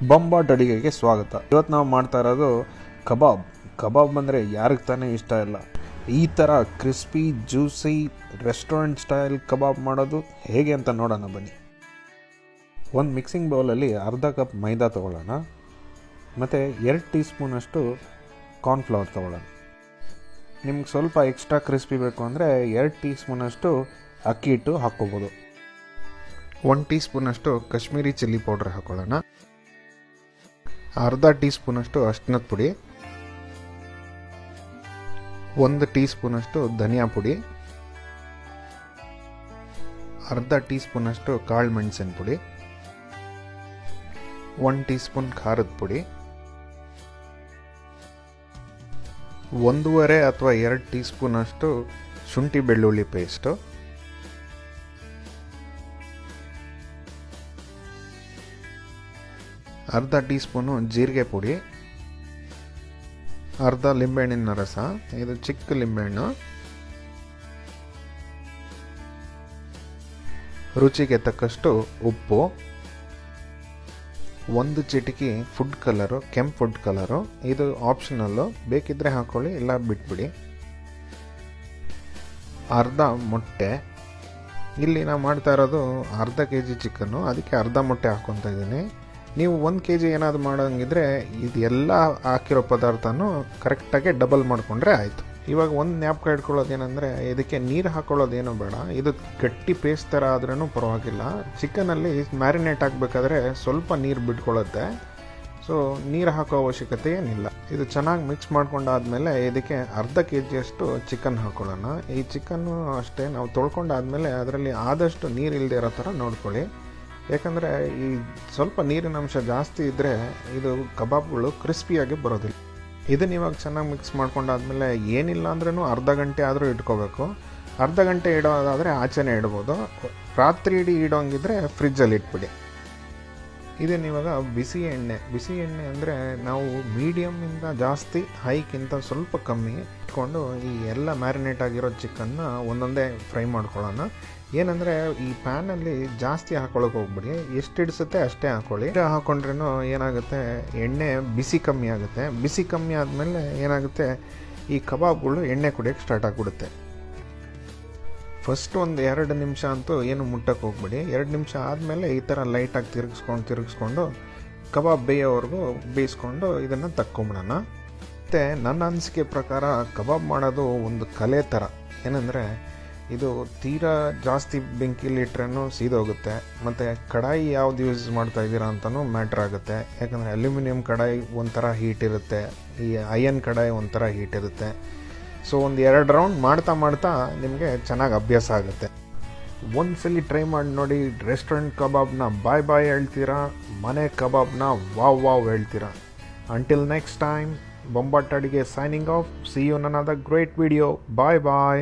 ಬೊಂಬಾಟ್ ಅಡಿಗೆಗೆ ಸ್ವಾಗತ. ಇವತ್ತು ನಾವು ಮಾಡ್ತಾ ಇರೋದು ಕಬಾಬ್ ಅಂದರೆ ಯಾರಿಗೆ ತಾನೇ ಇಷ್ಟ ಇಲ್ಲ. ಈ ಥರ ಕ್ರಿಸ್ಪಿ ಜ್ಯೂಸಿ ರೆಸ್ಟೋರೆಂಟ್ ಸ್ಟೈಲ್ ಕಬಾಬ್ ಮಾಡೋದು ಹೇಗೆ ಅಂತ ನೋಡೋಣ ಬನ್ನಿ. ಒಂದು ಮಿಕ್ಸಿಂಗ್ ಬೌಲಲ್ಲಿ ಅರ್ಧ ಕಪ್ ಮೈದಾ ತೊಗೊಳ್ಳೋಣ ಮತ್ತು 2 ಟೀ ಸ್ಪೂನಷ್ಟು ಕಾರ್ನ್ಫ್ಲವರ್ ತೊಗೊಳ್ಳೋಣ. ನಿಮ್ಗೆ ಸ್ವಲ್ಪ ಎಕ್ಸ್ಟ್ರಾ ಕ್ರಿಸ್ಪಿ ಬೇಕು ಅಂದರೆ 2 ಟೀ ಸ್ಪೂನಷ್ಟು ಅಕ್ಕಿ ಹಿಟ್ಟು ಹಾಕ್ಕೋಬೋದು. 1 ಟೀ ಸ್ಪೂನಷ್ಟು ಕಾಶ್ಮೀರಿ ಚಿಲ್ಲಿ ಪೌಡ್ರ್ ಹಾಕ್ಕೊಳ್ಳೋಣ. ಅರ್ಧ ಟೀ ಸ್ಪೂನಷ್ಟು ಅರಿಶಿನದ ಪುಡಿ, 1 ಟೀ ಸ್ಪೂನಷ್ಟು ಧನಿಯಾ ಪುಡಿ, ಅರ್ಧ ಟೀ ಸ್ಪೂನಷ್ಟು ಕಾಳು ಮೆಣಸಿನ ಪುಡಿ, 1 ಟೀ ಸ್ಪೂನ್ ಖಾರದ ಪುಡಿ, 1.5 ಅಥವಾ 2 ಟೀ ಸ್ಪೂನಷ್ಟು ಶುಂಠಿ ಬೆಳ್ಳುಳ್ಳಿ ಪೇಸ್ಟು, ಅರ್ಧ ಟೀ ಸ್ಪೂನು ಜೀರಿಗೆ ಪುಡಿ, ಅರ್ಧ ಲಿಂಬೆಹಣ್ಣಿನ ರಸ, ಇದು ಚಿಕ್ಕ ಲಿಂಬೆಹಣ್ಣು, ರುಚಿಗೆ ತಕ್ಕಷ್ಟು ಉಪ್ಪು, 1 ಚಿಟಿಕೆ ಫುಡ್ ಕಲರು, ಕೆಂಪು ಫುಡ್ ಕಲರು, ಇದು ಆಪ್ಷನಲ್ಲು, ಬೇಕಿದ್ದರೆ ಹಾಕ್ಕೊಳ್ಳಿ ಇಲ್ಲ ಬಿಟ್ಬಿಡಿ, ಅರ್ಧ ಮೊಟ್ಟೆ. ಇಲ್ಲಿ ನಾವು ಮಾಡ್ತಾ ಇರೋದು ಅರ್ಧ kg ಚಿಕನ್ನು, ಅದಕ್ಕೆ ಅರ್ಧ ಮೊಟ್ಟೆ ಹಾಕ್ಕೊತಾ ಇದ್ದೀನಿ. ನೀವು 1 kg ಏನಾದರೂ ಮಾಡೋಂಗಿದ್ರೆ ಇದೆಲ್ಲ ಹಾಕಿರೋ ಪದಾರ್ಥನೂ ಕರೆಕ್ಟಾಗಿ ಡಬಲ್ ಮಾಡಿಕೊಂಡ್ರೆ ಆಯಿತು. ಇವಾಗ ಒಂದು ಜ್ಞಾಪಕ ಇಟ್ಕೊಳ್ಳೋದೇನೆಂದರೆ, ಇದಕ್ಕೆ ನೀರು ಹಾಕ್ಕೊಳ್ಳೋದೇನೂ ಬೇಡ. ಇದು ಗಟ್ಟಿ ಪೇಸ್ಟ್ ಥರ ಆದ್ರೂ ಪರವಾಗಿಲ್ಲ. ಚಿಕನಲ್ಲಿ ಮ್ಯಾರಿನೇಟ್ ಆಗಬೇಕಾದ್ರೆ ಸ್ವಲ್ಪ ನೀರು ಬಿಟ್ಕೊಳ್ಳುತ್ತೆ, ಸೊ ನೀರು ಹಾಕೋ ಅವಶ್ಯಕತೆ ಏನಿಲ್ಲ. ಇದು ಚೆನ್ನಾಗಿ ಮಿಕ್ಸ್ ಮಾಡ್ಕೊಂಡಾದ್ಮೇಲೆ ಇದಕ್ಕೆ ಅರ್ಧ kg ಅಷ್ಟು ಚಿಕನ್ ಹಾಕ್ಕೊಳ್ಳೋಣ. ಈ ಚಿಕನ್ನು ಅಷ್ಟೇ ನಾವು ತೊಳ್ಕೊಂಡಾದ್ಮೇಲೆ ಅದರಲ್ಲಿ ಆದಷ್ಟು ನೀರು ಇಲ್ಲದೆ ಇರೋ ಥರ ನೋಡ್ಕೊಳ್ಳಿ. ಯಾಕಂದರೆ ಈ ಸ್ವಲ್ಪ ನೀರಿನ ಅಂಶ ಜಾಸ್ತಿ ಇದ್ದರೆ ಇದು ಕಬಾಬ್ಗಳು ಕ್ರಿಸ್ಪಿಯಾಗಿ ಬರೋದಿಲ್ಲ. ಇದನ್ನು ಇವಾಗ ಚೆನ್ನಾಗಿ ಮಿಕ್ಸ್ ಮಾಡ್ಕೊಂಡಾದ್ಮೇಲೆ ಏನಿಲ್ಲ ಅಂದ್ರೂ ಅರ್ಧ ಗಂಟೆ ಆದರೂ ಇಟ್ಕೋಬೇಕು. ಅರ್ಧ ಗಂಟೆ ಇಡೋದಾದರೆ ಆಚೆನೇ ಇಡ್ಬೋದು. ರಾತ್ರಿ ಇಡೀ ಇಡೋಂಗಿದ್ರೆ ಫ್ರಿಜ್ಜಲ್ಲಿ ಇಟ್ಬಿಡಿ. ಇದನ್ನು ಇವಾಗ ಬಿಸಿ ಎಣ್ಣೆ ಅಂದರೆ ನಾವು ಮೀಡಿಯಮ್ಮಿಂದ ಜಾಸ್ತಿ, ಹೈಕ್ಕಿಂತ ಸ್ವಲ್ಪ ಕಮ್ಮಿ ಇಟ್ಕೊಂಡು ಈ ಎಲ್ಲ ಮ್ಯಾರಿನೇಟ್ ಆಗಿರೋ ಚಿಕನ್ನ ಒಂದೊಂದೇ ಫ್ರೈ ಮಾಡ್ಕೊಳ್ಳೋಣ. ಏನಂದರೆ ಈ ಪ್ಯಾನಲ್ಲಿ ಜಾಸ್ತಿ ಹಾಕ್ಕೊಳ್ಳೋಕೆ ಹೋಗ್ಬಿಡಿ, ಎಷ್ಟು ಹಿಡಿಸುತ್ತೆ ಅಷ್ಟೇ ಹಾಕ್ಕೊಳ್ಳಿ. ಹಾಕ್ಕೊಂಡ್ರೂ ಏನಾಗುತ್ತೆ, ಎಣ್ಣೆ ಬಿಸಿ ಕಮ್ಮಿ ಆಗುತ್ತೆ. ಬಿಸಿ ಕಮ್ಮಿ ಆದಮೇಲೆ ಏನಾಗುತ್ತೆ, ಈ ಕಬಾಬ್ಗಳು ಎಣ್ಣೆ ಕುಡಿಯೋಕ್ಕೆ ಸ್ಟಾರ್ಟ್ ಆಗಿಬಿಡುತ್ತೆ. ಫಸ್ಟ್ ಒಂದು 2 ನಿಮಿಷ ಅಂತೂ ಏನು ಮುಟ್ಟಕ್ಕೆ ಹೋಗ್ಬಿಡಿ. 2 ನಿಮಿಷ ಆದಮೇಲೆ ಈ ಥರ ಲೈಟಾಗಿ ತಿರುಗಿಸ್ಕೊಂಡು ಕಬಾಬ್ ಬೇಯೋವರೆಗೂ ಬೇಯಿಸ್ಕೊಂಡು ಇದನ್ನು ತಕ್ಕೊಂಬಿಡೋಣ. ಮತ್ತು ನನ್ನ ಅನಿಸಿಕೆ ಪ್ರಕಾರ ಕಬಾಬ್ ಮಾಡೋದು ಒಂದು ಕಲೆ ಥರ. ಏನಂದರೆ ಇದು ತೀರಾ ಜಾಸ್ತಿ ಬೆಂಕಿಲಿ ಇಟ್ರೂ ಸೀದೋಗುತ್ತೆ. ಮತ್ತು ಕಡಾಯಿ ಯಾವ್ದು ಯೂಸ್ ಮಾಡ್ತಾ ಇದ್ದೀರಾ ಅಂತಲೂ ಮ್ಯಾಟ್ರ್ ಆಗುತ್ತೆ. ಯಾಕಂದರೆ ಅಲ್ಯೂಮಿನಿಯಂ ಕಡಾಯಿ ಒಂಥರ ಹೀಟ್ ಇರುತ್ತೆ, ಈ ಅಯನ್ ಕಡಾಯಿ ಒಂಥರ ಹೀಟ್ ಇರುತ್ತೆ. ಸೊ ಒಂದು 2 ರೌಂಡ್ ಮಾಡ್ತಾ ನಿಮಗೆ ಚೆನ್ನಾಗಿ ಅಭ್ಯಾಸ ಆಗುತ್ತೆ. ಒಂದ್ಸಲಿ ಟ್ರೈ ಮಾಡಿ ನೋಡಿ. ರೆಸ್ಟೋರೆಂಟ್ ಕಬಾಬ್ನ ಬಾಯ್ ಹೇಳ್ತೀರಾ, ಮನೆ ಕಬಾಬ್ನ ವಾವ್ ಹೇಳ್ತೀರಾ. Until next time, Bombat Adige signing off. See you in another great video. Bye.